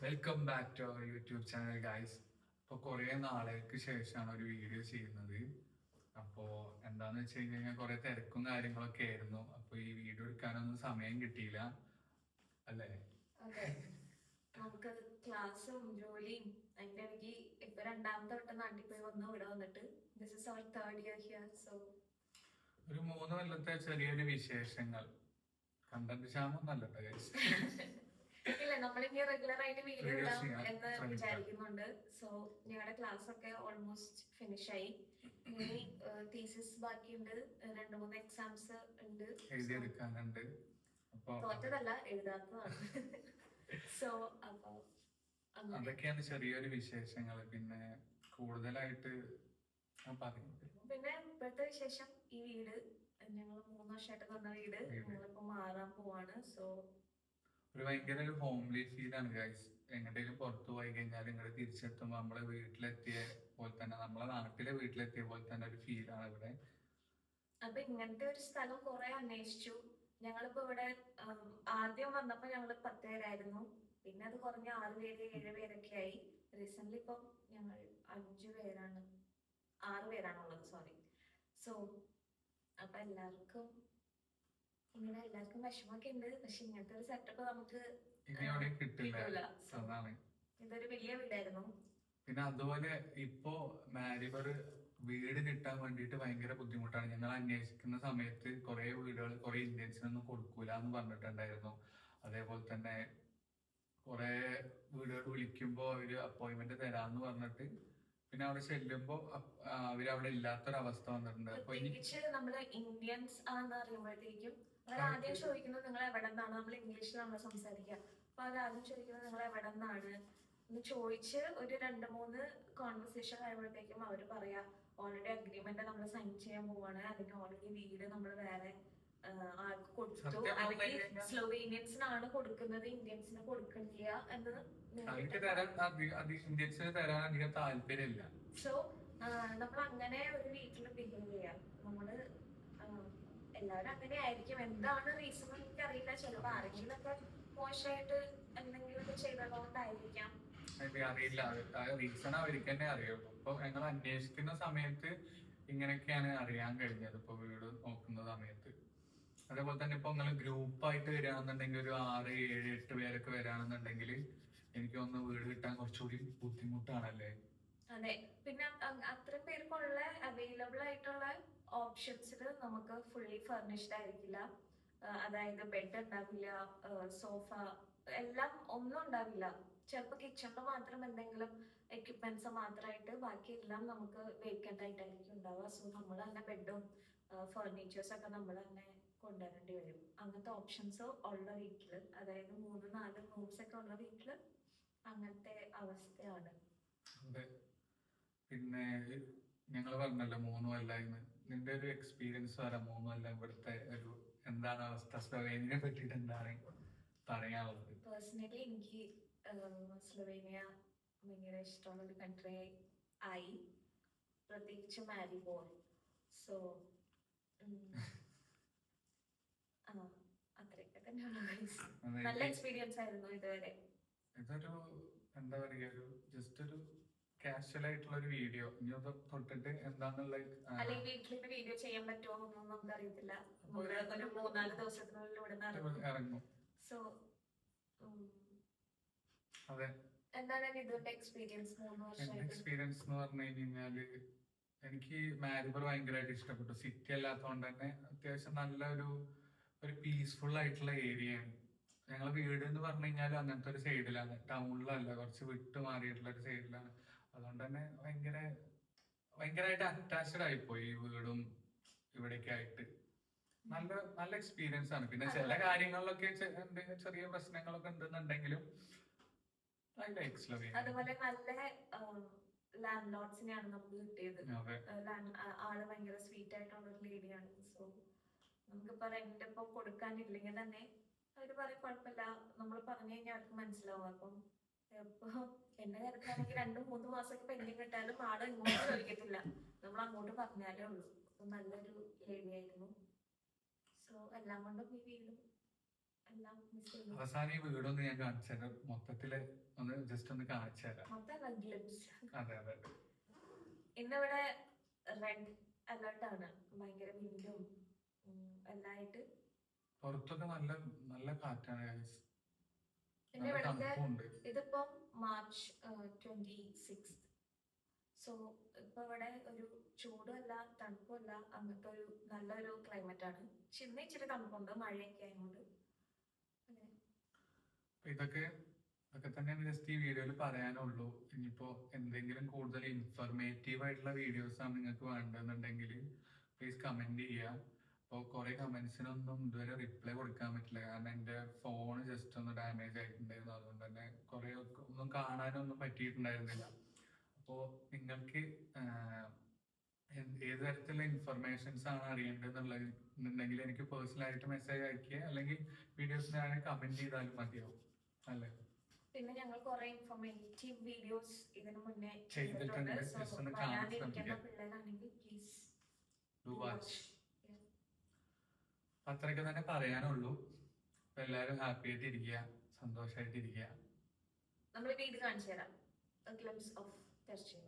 Welcome back to our YouTube channel guys. ഇപ്പോൾ കുറേ നാളുകൾക്ക് ശേഷമാണ് ഒരു വീഡിയോ ചെയ്യുന്നത്. അപ്പോൾ എന്താന്ന് വെച്ച് കഴിഞ്ഞാൽ കുറേ തിരക്കും കാര്യങ്ങളൊക്കെ ആയിരുന്നു. അപ്പോൾ ഈ വീഡിയോ എടുക്കാനൊന്നും സമയം കിട്ടിയില്ല അല്ലേ? അതെ, നമുക്ക് ക്ലാസ്സും ജോലിയും അതിന്റെ ഇടയ്ക്ക് ഇപ്പൊ രണ്ടാമത്തെ വട്ടം നാട്ടിൽ പോയി വന്നു ഇവിടെ വന്നിട്ട് this is our third year here. So ഒരു 3 കൊല്ലത്തെ ചെറിയൊരു വിശേഷങ്ങൾ. കണ്ടന്റ് ക്ഷാമൊന്നല്ല ഗൈസ്. ഇല്ല, നമ്മളിനി റെഗുലർ ആയിട്ട് വീഡിയോ Videos ഇടാം ചെയ്യാൻ എന്ന് ശ്രമിക്കാം. വിചാരിക്കുന്നുണ്ട്. സോ ഞങ്ങളുടെ ക്ലാസ് ഒക്കെ ഓൾമോസ്റ്റ് ഫിനിഷ് ആയി. ഇനി തീസിസ് ബാക്കിയുണ്ട്, 2-3 എക്സാംസ് ഉണ്ട്. എഴുതിയെടുക്കാനുണ്ട്. അപ്പോൾ തോറ്റതല്ല, എഴുതാത്തതാണ്. സോ അപ്പൊ അങ്ങനെ അതൊക്കെയാണ് ചെറിയൊരു വിശേഷങ്ങൾ. പിന്നെ കൂടുതലായിട്ട് ഞാൻ പറയുന്നത് പിന്നെ ഇപ്പോഴത്തെ വിശേഷം, ഈ വീട് ഞങ്ങൾ 3 വർഷമായിട്ട് തന്ന വീട് ഞങ്ങളിപ്പോ മാറാൻ പോവാണ്. സോ ഒരു ഭയങ്കര ഒരു ഹോംലി ഫീലാണ് ഗൈസ്. എങ്ങോട്ടെങ്കിലും പുറത്തു പോയി കഴിഞ്ഞാൽ ഇങ്ങോട്ട് തിരിച്ചെത്തുമ്പോൾ നമ്മളെ വീട്ടിലെത്തിയ പോലെ തന്നെ, നമ്മളെ നാട്ടിലെ വീട്ടിലെത്തിയ പോലെ തന്നെ ഒരു ഫീലാണ് ഇവിടെ. അപ്പൊ ഇങ്ങനത്തെ ഒരു സ്ഥലം കുറെ അന്വേഷിച്ചു. ഞങ്ങളിപ്പോ ഇവിടെ ആദ്യം വന്നപ്പോ ഞങ്ങള് 10 പേരായിരുന്നു. പിന്നെ അത് കുറഞ്ഞ 6 പേര് 7 പേരൊക്കെ ആയി. റീസെന്റ് ഇപ്പം ഞങ്ങൾ 5 പേരാണ് 6 പേരാണുള്ളത്, സോറി. സോ അപ്പൊ എല്ലാവർക്കും വിഷമൊക്കെ ഉണ്ട്. പക്ഷെ ഇങ്ങനത്തെ ഒരു സെറ്റപ്പ് നമുക്ക് ഇനി അവിടെ കിട്ടില്ല. കിട്ടൂല. So, അതാണ്. ഇതൊരു വലിയ വീടായിരുന്നു. പിന്നെ അതുപോലെ ഇപ്പോ മാരിബർ വീട് കിട്ടാൻ വേണ്ടിയിട്ട് ഭയങ്കര ബുദ്ധിമുട്ടാണ്. ഞങ്ങൾ അന്വേഷിക്കുന്ന സമയത്ത് കുറെ വീടുകൾ കുറെ ഇന്ത്യൻസിനൊന്നും കൊടുക്കൂല എന്ന് പറഞ്ഞിട്ടുണ്ടായിരുന്നു. അതേപോലെ തന്നെ കുറെ വീടുകൾ വിളിക്കുമ്പോൾ അവര് അപ്പോയിന്റ്മെന്റ് തരാന്ന് പറഞ്ഞിട്ട് പിന്നെ അവിടെ ചെല്ലുമ്പോ അവരവിടെ ഇല്ലാത്തൊരവസ്ഥ വന്നിട്ടുണ്ട്. അപ്പൊ ഇനി പ്രത്യേകിച്ച് നമ്മള് ഇന്ത്യൻസ് ആണെന്ന് അറിയുമ്പോഴത്തേക്കും അവരാദ്യം ചോദിക്കുന്നത് നിങ്ങൾ എവിടെ നിന്നാണ്. നമ്മൾ ഇംഗ്ലീഷിലാണ് സംസാരിക്കുക. അപ്പൊ അവരാദ്യം ചോദിക്കുന്നത് നിങ്ങൾ എവിടെ നിന്നാണ് എന്ന് ചോദിച്ച് ഒരു 2-3 കോൺവെർസേഷൻ കഴിയുമ്പോഴത്തേക്കും അവര് പറയാ ഓൾറെഡി അഗ്രിമെന്റ് നമ്മൾ സൈൻ ചെയ്യാൻ പോവാണ്, അല്ലെങ്കിൽ ഓൾറെഡി വീട് നമ്മൾ വേറെ ആൾക്ക് കൊടുത്തു, അല്ലെങ്കിൽ സ്ലോവേനിയൻസിനാണ് കൊടുക്കുന്നത്, ഇന്ത്യൻസിന് കൊടുക്കണില്ല എന്ന് അവർക്ക് തരാൻ ഇന്ത്യൻസിന് തരാൻ അധികം താല്പര്യമില്ല. സോ നമ്മൾ അങ്ങനെ ഒരു വീട്ടിൽ ബിഹേവ് ചെയ്യാം. നമ്മള് എല്ലാവരും അങ്ങനെ ആയിരിക്കും. എന്താണ് റീസൺ എനിക്ക് അറിയില്ല. ചിലപ്പോ ആരെങ്കിലും ഒക്കെ മോശമായിട്ട് എന്തെങ്കിലും ചെയ്തതുകൊണ്ടായിരിക്കാം. അറിയില്ല, റീസൺ അവർക്ക് തന്നെ അറിയുള്ളൂ. അപ്പൊ ഞങ്ങൾ അന്വേഷിക്കുന്ന സമയത്ത് ഇങ്ങനെയൊക്കെയാണ് അറിയാൻ കഴിഞ്ഞത്. ഇപ്പൊ വീട് നോക്കുന്ന സമയത്ത് അതേപോലെ തന്നെ ഇപ്പൊ നിങ്ങൾ ഗ്രൂപ്പായിട്ട് വരികയാണെന്നുണ്ടെങ്കിൽ ഒരു 6, 7, 8 പേരൊക്കെ വരികയാണെന്നുണ്ടെങ്കിൽ എനിക്ക് തോന്നുന്നു വീട് കിട്ടാൻ കുറച്ചുകൂടി ബുദ്ധിമുട്ടാണല്ലേ? അതെ, പിന്നെ അത്രയും പേർക്കുള്ള അവൈലബിൾ ആയിട്ടുള്ള ഓപ്ഷൻസിൽ നമുക്ക് ഫുള്ളി ഫർണിഷ്ഡ് ആയിരിക്കില്ല. അതായത് ബെഡ് ഉണ്ടാവില്ല, സോഫ, എല്ലാം ഒന്നും ഉണ്ടാവില്ല. ചിലപ്പോൾ കിച്ചണിൽ മാത്രം എന്തെങ്കിലും എക്യുപ്മെന്റ്സ് മാത്രമായിട്ട്, ബാക്കിയെല്ലാം നമുക്ക് വേക്കന്റ് ആയിട്ടായിരിക്കും ഉണ്ടാവുക. സോ നമ്മൾ തന്നെ ബെഡും ഫർണിച്ചേഴ്സ് ഒക്കെ നമ്മൾ തന്നെ കൊണ്ടുവരേണ്ടി വരും. അങ്ങനത്തെ ഓപ്ഷൻസ് ഉള്ള വീട്ടില്, അതായത് 3-4 റൂംസ് ഒക്കെ ഉള്ള വീട്ടില് അങ്ങനത്തെ അവസ്ഥയാണ്. അതെ. പിന്നെ ഞങ്ങൾ പറഞ്ഞല്ലോ 3 കൊല്ലായിരുന്നു. നിന്റെ ഒരു എക്സ്പീരിയൻസ് പറയാം. 3 കൊല്ലം ഇവിടുത്തെ ഒരു എന്താണ് അവസ്ഥ, സ്ലോവേനിയനെ പറ്റിയിട്ട് എന്താണ് പറയാനുള്ളത്? പേഴ്സണലി എനിക്ക് സ്ലോവേനിയ ഭയങ്കര ഇഷ്ടമുള്ള ഒരു കൺട്രി ആയി, പ്രത്യേകിച്ച് മാരിബോർ. സോ അത്രയൊക്കെ തന്നെയുള്ള നല്ല എക്സ്പീരിയൻസ് ആയിരുന്നു ഇതുവരെ. ഇതൊരു എന്താ പറയുക, ഒരു ജസ്റ്റ് ഒരു കാഷ്വൽ ആയിട്ടുള്ള ഒരു വീഡിയോ. ഇനി തൊട്ടിട്ട് എന്താന്നുള്ള അല്ലെങ്കിൽ വീട്ടിലിട്ട് വീഡിയോ ചെയ്യാൻ പറ്റുമോ എന്നൊന്നും നമുക്ക് അറിയത്തില്ല. ഒരു 3-4 ദിവസത്തിനുള്ളിൽ ഇവിടെ ഇറങ്ങും. സോ അതെ, എന്താണ് ഇതിന്റെ എക്സ്പീരിയൻസ്? 3 വർഷമായിട്ട് എക്സ്പീരിയൻസ് എന്ന് പറഞ്ഞു കഴിഞ്ഞാല് എനിക്ക് മാരിബർ ഭയങ്കരമായിട്ട് ഇഷ്ടപ്പെട്ടു. സിറ്റി അല്ലാത്തതുകൊണ്ട് തന്നെ അത്യാവശ്യം നല്ലൊരു പീസ്ഫുൾ ആയിട്ടുള്ള ഏരിയയാണ്. ഞങ്ങളെ വീട് എന്ന് പറഞ്ഞു കഴിഞ്ഞാൽ അങ്ങനത്തെ ഒരു സൈഡിലാണ്, ടൗണിലല്ല, കുറച്ച് വിട്ടു മാറിയിട്ടുള്ള ഒരു സൈഡിലാണ്. അതുകൊണ്ട് തന്നെ ഭയങ്കരമായിട്ട് അറ്റാച്ച്ഡ് ആയിപ്പോയി ഈ വീടും ഇവിടേക്ക് ആയിട്ട്. നല്ല എക്സ്പീരിയൻസ് ആണ്. പിന്നെ ചില കാര്യങ്ങളിലൊക്കെ ചെറിയ പ്രശ്നങ്ങളൊക്കെ ഉണ്ടെന്നുണ്ടെങ്കിലും അതുപോലെ നല്ല ലാൻഡ് ലോഡ്സിനെയാണ് നമുക്ക് കിട്ടിയത്. ആള് ഭയങ്കര സ്വീറ്റ് ആയിട്ടുള്ള ഒരു ലേഡിയാണ്. സോ നമുക്കിപ്പോ റെന്റ് ഇപ്പൊ കൊടുക്കാനില്ലെങ്കിൽ തന്നെ അവര് പറയും കുഴപ്പമില്ല, നമ്മൾ പറഞ്ഞു കഴിഞ്ഞാൽ അവർക്ക് മനസ്സിലാവും. അപ്പം ഇപ്പൊ എന്റെ കാര്യത്തിലാണെങ്കിൽ 2-3 മാസമൊക്കെ പെൻഡിങ് കിട്ടാലും ആള് ഇങ്ങോട്ട് ചോദിക്കത്തില്ല, നമ്മൾ അങ്ങോട്ട് പറഞ്ഞാലേ ഉള്ളൂ. നല്ലൊരു ലേഡി ആയിരുന്നു. സോ എല്ലാം കൊണ്ടും ഈ വീടും എല്ലാം മിസ് ചെയ്യുന്നു. അവസാനം ഈ വീടൊന്ന് ഞാൻ കാണിച്ചു തരാം, മൊത്തത്തില് ഒന്ന് ജസ്റ്റ് ഒന്ന് കാണിച്ചു തരാം. മൊത്തം ഗ്ലിംസ്. അതെ അതെ. ഇന്നിവിടെ റെഡ് അലേർട്ട് ആണ്, ഭയങ്കര വിൻഡും എല്ലായിട്ട്. പുറത്തൊക്കെ നല്ല നല്ല കാറ്റാണ് guys. പിന്നെ നല്ല ഇവിടുത്തെ തണുപ്പുണ്ട്. ഇതിപ്പം മാർച്ച് 26. സോ ഇപ്പൊ ഇവിടെ ഒരു ചൂടുമല്ല തണുപ്പുമല്ല, അങ്ങനത്തെ ഒരു നല്ലൊരു ക്ലൈമറ്റ് ആണ്. പക്ഷെ ഇന്ന് ഇച്ചിരി തണുപ്പുണ്ട്, മഴയൊക്കെ ആയതുകൊണ്ട്. ഇതൊക്കെ തന്നെയാണ് ജസ്റ്റ് ഈ വീഡിയോയിൽ പറയാനുള്ളൂ. ഇനിയിപ്പോ എന്തെങ്കിലും കൂടുതൽ ഇൻഫർമേറ്റീവ് ആയിട്ടുള്ള വീഡിയോസ് ആണ് നിങ്ങൾക്ക് വേണ്ടതെന്നുണ്ടെങ്കിൽ പ്ലീസ് കമന്റ് ചെയ്യുക. അപ്പോൾ കുറെ കമന്റ്സിനൊന്നും ഇതുവരെ റിപ്ലൈ കൊടുക്കാൻ പറ്റില്ല, കാരണം എൻ്റെ ഫോൺ ജസ്റ്റ് ഒന്ന് ഡാമേജ് ആയിട്ടുണ്ടായിരുന്നു. അതുകൊണ്ട് തന്നെ കുറെ ഒന്നും കാണാനൊന്നും പറ്റിയിട്ടുണ്ടായിരുന്നില്ല. അപ്പോൾ നിങ്ങൾക്ക് ഏത് തരത്തിലുള്ള ഇൻഫർമേഷൻസ് ആണ് അറിയേണ്ടതെന്നുണ്ടെങ്കിൽ എനിക്ക് പേഴ്സണലായിട്ട് മെസ്സേജ് അയക്കുക, അല്ലെങ്കിൽ വീഡിയോസിനാണ് കമന്റ് ചെയ്താലും മതിയാവും അല്ലേ. പിന്നെ ഞങ്ങൾ കുറെ ഇൻഫോർമേറ്റീവ് വീഡിയോസ് ഇതിനു മുന്നേ ചെയ്തിട്ടുണ്ട്. ചെയ്തിട്ടുണ്ട്. Just സോ ഒന്ന് കാണാൻ വരാനിരിക്കുന്ന ശ്രമിക്കുക. പിള്ളേരാണെങ്കിൽ പ്ലീസ് ഡു വാച്ച്. അത്രയൊക്കെ തന്നെ പറയാനുള്ളൂ. അപ്പൊ എല്ലാവരും ഹാപ്പി ആയിട്ടിരിക്കുക, സന്തോഷമായിട്ടിരിക്കുക. നമ്മൾ വീട് കാണിച്ചു തരാം, ഗ്ലിംസ് ഓഫ് തെർച്ചീവ.